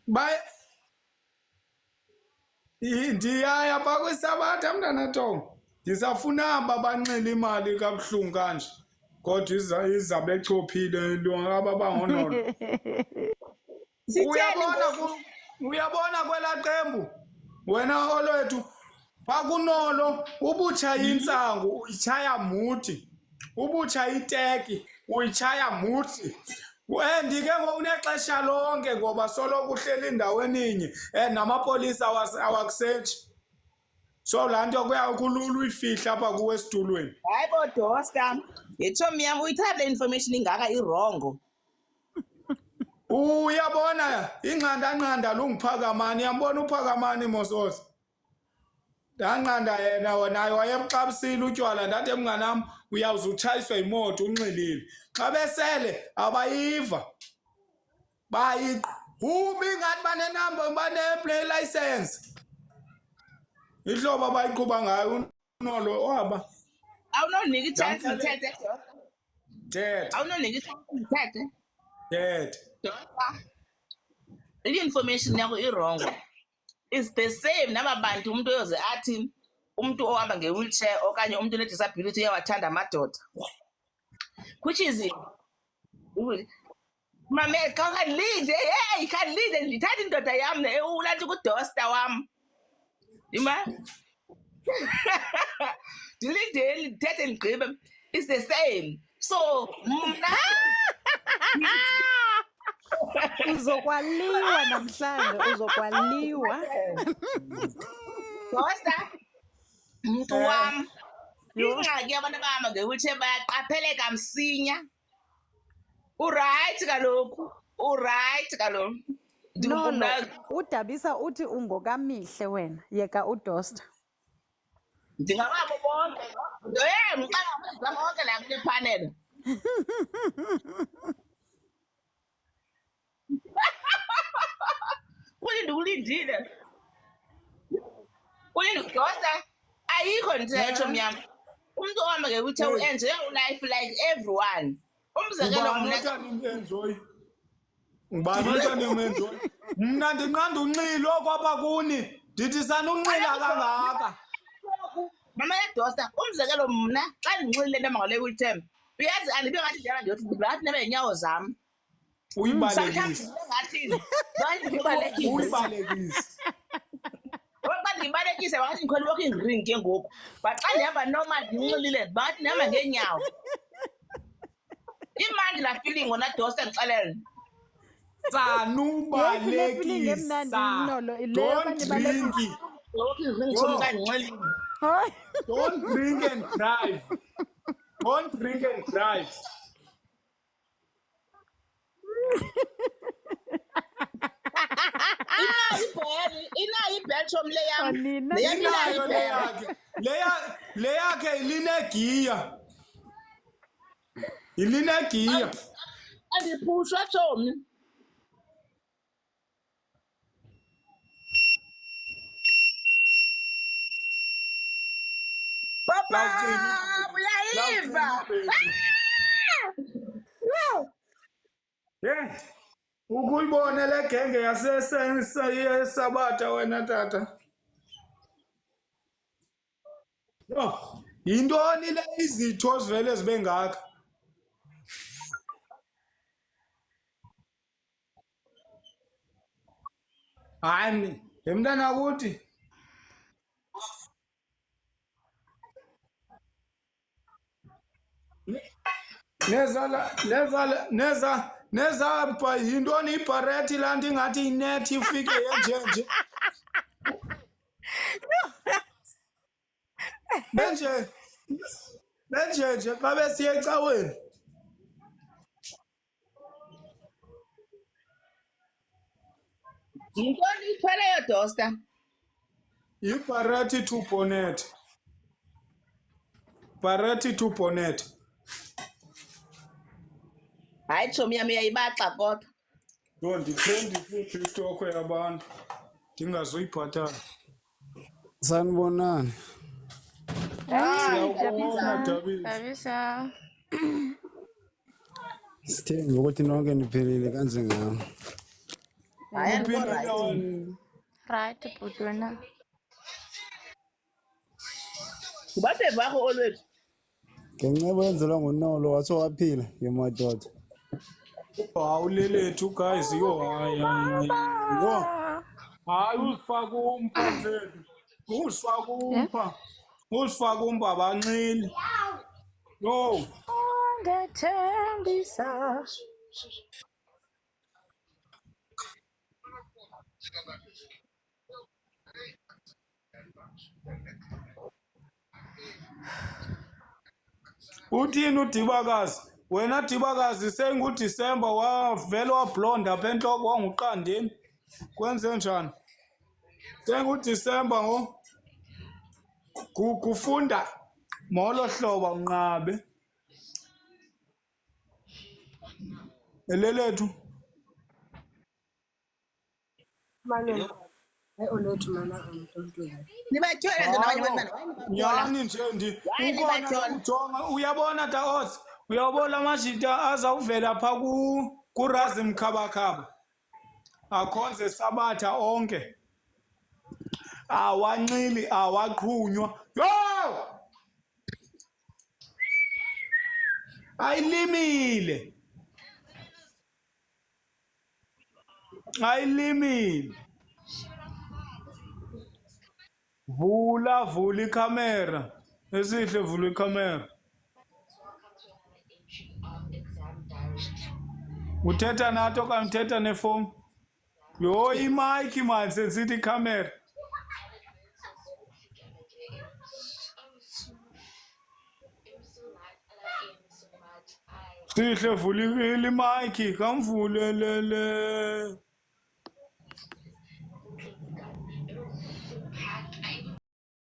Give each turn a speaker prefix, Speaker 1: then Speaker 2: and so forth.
Speaker 1: Bay ndiyaya phaa kwisabatha mntana Tom. Ndisafuna aba banxila imali kabuhlungu kanje. Kodwa izabe echophile aba bangonolo.
Speaker 2: Sitheni
Speaker 1: Uyabona kwelaa qembu wena olwethu phaa kunolo ubutshaya intsangu uyitshaya muthi, ubutshaya iteki uyitshaya muthi. Ndike unexesha lonke ngoba soloko uhleli endaweni inye namapolisa awakusetshi. So laa nto kulula uyifihla apha kuwe esitulweni.
Speaker 2: hayi bodosta yetshomi yam uyithatha le information ingaka irongo.
Speaker 1: Uyabona inqandanqanda lunguphakamani, yambona uphakamani Mososa. Ndanqanda yena naye wayebuxabisile utywala ndathi mnganam uyawuze utshayiswe yimoto unxilile. Xa besele abayiva ubi ngathi banenamba bane-play license. Ihlobo abayiqhuba ngayo unolo waba.
Speaker 2: Awunonika i-chance ndithethe
Speaker 1: Thetha.
Speaker 2: awunonika i-chance ndithethe
Speaker 1: Thetha.
Speaker 2: dosta i-information yakho irongo. Is the same naba bantu umuntu oyoze athi umuntu ohamba nge-wheelchair okanye umuntu one-disability uyawathanda amadoda, which is mamela xa ukhalinde hey khalinde ndithatha indoda yam ulathi kudosta wam ima ndilindeli ndithethe ndigqibe. It's the same. So mna
Speaker 3: Uzokwaliwa namhlanje, uzokwaliwa.
Speaker 2: dosta mntu wam ingxaki yabantu abahamba nge-wheelchair bayaqapheleka msinya. Urayithi kaloku
Speaker 3: No, uDabisa uthi ungokamihle wena. Yeka uDosta.
Speaker 2: ndingababo bonke mxanga bonke la kule panel. Kulindile dosta ayikho ndithetho myam. Umuntu ohamba nge-wheelchair uenjoy life like everyone. Umzekelo
Speaker 1: enjoy. Ngubani uthanda umenjoy? Mna ndinqanda unxilo kwapha kuni. Ndithi sanunxila kangaka.
Speaker 2: mama yadosta umzekelo mna xa ndinxilile nto ngale wheelchair uyazi andibe ngathi ndiyaba ndiyothi ngathi nebe nyawo zam.
Speaker 1: Uyibalekise.
Speaker 2: Uyibalekise. Xa ndiyibalekise bangathi ndikhona i-walking ring ke ngoku, but xa ndihamba normal ndinxilile bangathi ndihamba ngeenyawo. Imandi laa feeling wona dosta ndixelele.
Speaker 1: Sanubalekisa. Don't drink.
Speaker 2: Walking ring so xa ndinxilile.
Speaker 1: Don't drink and drive. Don't drink and drive.
Speaker 2: Inayo ibhetrom le yam.
Speaker 1: Inayo le yakhe ilinegiya. Ilinegiya.
Speaker 2: Andiphushwa tshomi. Papa, uyayiva.
Speaker 1: Yeah. Ukuyibona le genge yaseSabatha wena tata. Yo, yintoni le izitho zivele zibe ngaka? Hayi mntana kuthi. Neza yintoni ibharethi laa nto ingathi inethi ifike yenjenje. Benjenje xa besiya ecaweni.
Speaker 2: Yintoni ithweleyo dosta?
Speaker 1: Yibharethi 2 bonnet. Bharethi 2 bonnet.
Speaker 2: Hayi tshomi yam uyayibaxa kodwa.
Speaker 1: Yho ndithemba futhi istokho yabantu ndingazuyibhatala.
Speaker 4: Sanibonani.
Speaker 3: Dabisa.
Speaker 4: Sithemba ukuthi nonke niphelile kanje ngami.
Speaker 2: hayi andikho
Speaker 1: Uphilile
Speaker 2: right.
Speaker 1: wena.
Speaker 4: Right, bhuti wena.
Speaker 2: Ngubabheva wakho olwethu.
Speaker 5: ngencebo yenzelwa ngunolo watsho waphila ngemadoda
Speaker 1: Awulelethu guys yo hayi yo. Hayi usifaka umpha mfethu. Usifaka umpha. Usifaka umpha abanxili. Yo.
Speaker 4: Ungethembisa.
Speaker 1: Uthini uDibakazi? Wena Dibakazi senguDisemba wavela wablonda apha entloko wanguqandeni. Kwenze njani? SenguDisemba ngo. Kufunda molo hlobo unqabe. Elelethu.
Speaker 2: Nibatyhole nje nabanye bantwana.
Speaker 1: Nyani nje
Speaker 2: Why
Speaker 1: ukhona
Speaker 2: nibatyhole?
Speaker 1: ujonga uyabona Daos uyabona amajita azawuvela pha kurazi mkhabakhaba akhonze sabatha onke awancili awaqhunywa yo ayilimile vula ikhamera esihle vula ikhamera uthetha nathi okanye uthetha nefowuni yo imayikhi mani sesithi ikhamera sihle vula imayikhi kamvule le